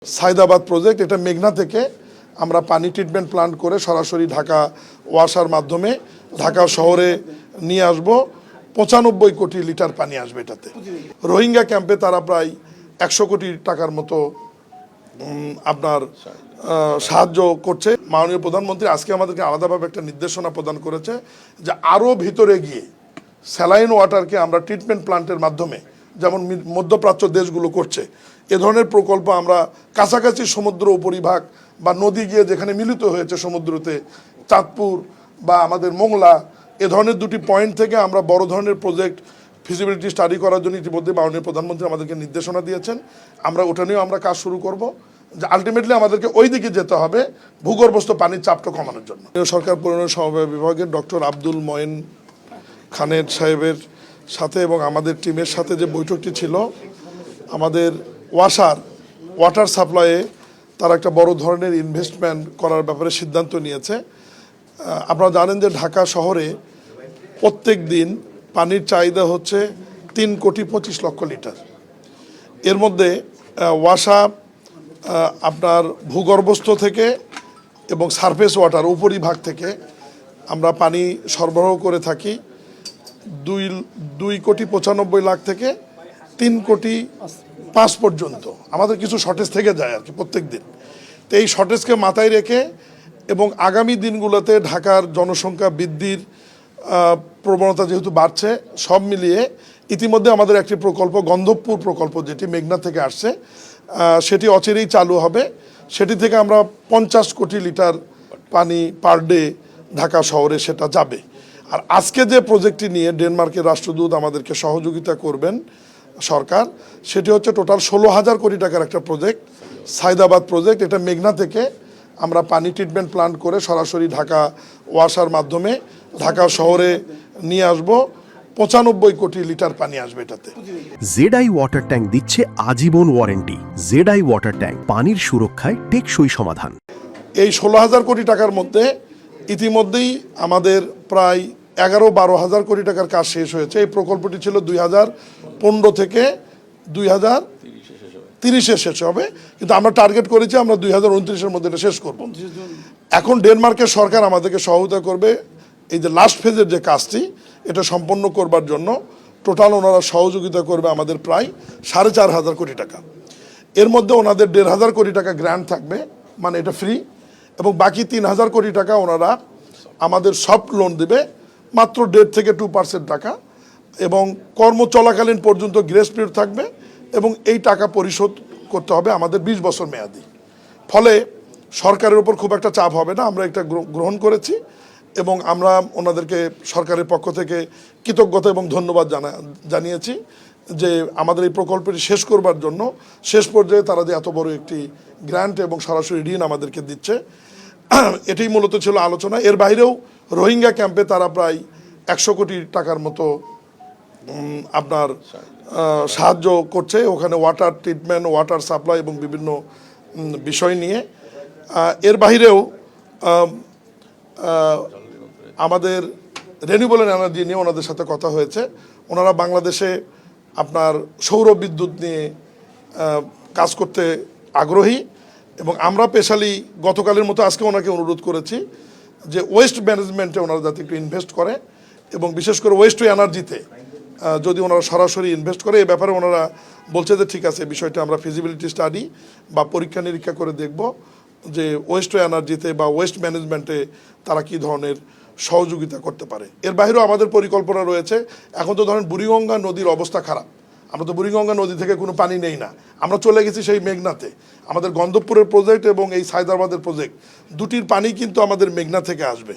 Saidabad project, এটা মেঘনা থেকে আমরা পানি ট্রিটমেন্ট প্লান্ট করে সরাসরি ঢাকা ওয়াসার মাধ্যমে ঢাকা শহরে নিয়ে আসব। 95 কোটি লিটার পানি আসবে এটাতে। রোহিঙ্গা ক্যাম্পে তারা প্রায় 100 কোটি টাকার মতো আপনার সাহায্য করছে। মাননীয় প্রধানমন্ত্রী আজকে আমাদেরকে আলাদাভাবে একটা নির্দেশনা প্রদান করেছে যে আরও ভিতরে গিয়ে স্যালাইন ওয়াটারকে আমরা ট্রিটমেন্ট প্লান্টের মাধ্যমে, যেমন মধ্যপ্রাচ্য দেশগুলো করছে, এ ধরনের প্রকল্প আমরা কাছাকাছি সমুদ্র উপরিভাগ বা নদী গিয়ে যেখানে মিলিত হয়েছে সমুদ্রতে, চাঁদপুর বা আমাদের মোংলা, এ ধরনের দুটি পয়েন্ট থেকে আমরা বড় ধরনের প্রজেক্ট ফিজিবিলিটি স্টাডি করার জন্য ইতিমধ্যে মাননীয় প্রধানমন্ত্রী আমাদেরকে নির্দেশনা দিয়েছেন। আমরা ওটা নিয়েও আমরা কাজ শুরু করব, যে আলটিমেটলি আমাদেরকে ওই দিকে যেতে হবে ভূগর্ভস্থ পানির চাপটা কমানোর জন্য। সরকার পরিবহন সমবায় বিভাগের ডক্টর আব্দুল মঈন খানের সাহেবের সাথে এবং আমাদের টিমের সাথে যে বৈঠকটি ছিল, আমাদের ওয়াটার সাপ্লাইয়ে তারা একটা বড় ধরনের ইনভেস্টমেন্ট করার ব্যাপারে সিদ্ধান্ত নিয়েছে। আপনারা জানেন যে ঢাকা শহরে প্রত্যেক দিন পানির চাহিদা হচ্ছে 3,25,00,000 লিটার। এর মধ্যে ওয়াসা আপনার ভূগর্ভস্থ থেকে এবং সারফেস ওয়াটার উপরিভাগ থেকে আমরা পানি সরবরাহ করে থাকি 2,95,00,000 থেকে 3,05,00,000 পর্যন্ত। আমাদের কিছু শর্টেজ থেকে যায় আর কি প্রত্যেক দিন। তো এই শর্টেজকে মাথায় রেখে এবং আগামী দিনগুলোতে ঢাকার জনসংখ্যা বৃদ্ধির প্রবণতা যেহেতু বাড়ছে, সব মিলিয়ে ইতিমধ্যে আমাদের একটি প্রকল্প গন্ধবপুর প্রকল্প, যেটি মেঘনা থেকে আসছে, সেটি অচিরেই চালু হবে। সেটি থেকে আমরা 50 কোটি লিটার পানি পার ডে ঢাকা শহরে সেটা যাবে। আর আজকে যে প্রজেক্টটি নিয়ে ডেনমার্কের রাষ্ট্রদূত আমাদেরকে সহযোগিতা করবেন সরকার, সেটি হচ্ছে টোটাল 16,000 কোটি টাকার একটা প্রজেক্ট, সাইদাবাদ প্রজেক্ট। এটা মেঘনা থেকে আমরা পানি ট্রিটমেন্ট প্লান্ট করে সরাসরি ঢাকা ওয়াসার মাধ্যমে ঢাকা শহরে নিয়ে আসব। 95 কোটি লিটার পানি আসবে এটাতে। জেডআই ওয়াটার ট্যাঙ্ক দিচ্ছে আজীবন ওয়ারেন্টি। জেডআই ওয়াটার ট্যাঙ্ক, পানির সুরক্ষায় টেকসই সমাধান। এই 16,000 কোটি টাকার মধ্যে ইতিমধ্যেই আমাদের প্রায় 11-12,000 কোটি টাকার কাজ শেষ হয়েছে। এই প্রকল্পটি ছিল 2015 থেকে 2030-এ শেষ হবে, কিন্তু আমরা টার্গেট করেছি আমরা 2029-এর মধ্যে এটা শেষ করব। এখন ডেনমার্কের সরকার আমাদেরকে সহায়তা করবে এই যে লাস্ট ফেজের যে কাজটি, এটা সম্পন্ন করবার জন্য টোটাল ওনারা সহযোগিতা করবে আমাদের প্রায় 4,500 কোটি টাকা। এর মধ্যে ওনাদের 1,500 কোটি টাকা গ্র্যান্ট থাকবে, মানে এটা ফ্রি, এবং বাকি 3,000 কোটি টাকা ওনারা আমাদের সফট লোন দেবে, মাত্র 1.5 থেকে 2% টাকা, এবং কর্ম চলাকালীন পর্যন্ত গ্রেস পিরিয়ড থাকবে, এবং এই টাকা পরিশোধ করতে হবে আমাদের 20 বছর মেয়াদি। ফলে সরকারের উপর খুব একটা চাপ হবে না। আমরা এটা গ্রহণ করেছি এবং আমরা ওনাদেরকে সরকারের পক্ষ থেকে কৃতজ্ঞতা এবং ধন্যবাদ জানিয়েছি যে আমাদের এই প্রকল্পটি শেষ করবার জন্য শেষ পর্যায়ে তারা যে এত বড় একটি গ্র্যান্ট এবং সরাসরি ঋণ আমাদেরকে দিচ্ছে, এটাই মূলত ছিল আলোচনা। এর বাইরেও রোহিঙ্গা ক্যাম্পে তারা প্রায় 100 কোটি টাকার মতো আপনার সাহায্য করছে, ওখানে ওয়াটার ট্রিটমেন্ট, ওয়াটার সাপ্লাই এবং বিভিন্ন বিষয় নিয়ে। এর বাইরেও আমাদের রিনিউয়েবল এনার্জি নিয়ে ওনাদের সাথে কথা হয়েছে। ওনারা বাংলাদেশে আপনার সৌর বিদ্যুৎ নিয়ে কাজ করতে আগ্রহী, এবং আমরা স্পেশালি গতকালের মতো আজকে ওনাকে অনুরোধ করেছি যে ওয়েস্ট ম্যানেজমেন্টে ওনারা যাতে একটু ইনভেস্ট করে, এবং বিশেষ করে ওয়েস্ট টু এনার্জিতে যদি ওনারা সরাসরি ইনভেস্ট করে। এই ব্যাপারে ওনারা বলছে যে ঠিক আছে, বিষয়টা আমরা ফিজিবিলিটি স্টাডি বা পরীক্ষা নিরীক্ষা করে দেখব যে ওয়েস্ট টু এনার্জিতে বা ওয়েস্ট ম্যানেজমেন্টে তারা কী ধরনের সহযোগিতা করতে পারে। এর বাইরেও আমাদের পরিকল্পনা রয়েছে। এখন তো ধরেন বুড়িগঙ্গা নদীর অবস্থা খারাপ, আমরা তো বুড়িগঙ্গা নদী থেকে কোনো পানি নেই না, আমরা চলে গেছি সেই মেঘনাতে। আমাদের গন্ধবপুরের প্রজেক্ট এবং এই সায়দাবাদের প্রজেক্ট, দুটির পানি কিন্তু আমাদের মেঘনা থেকে আসবে।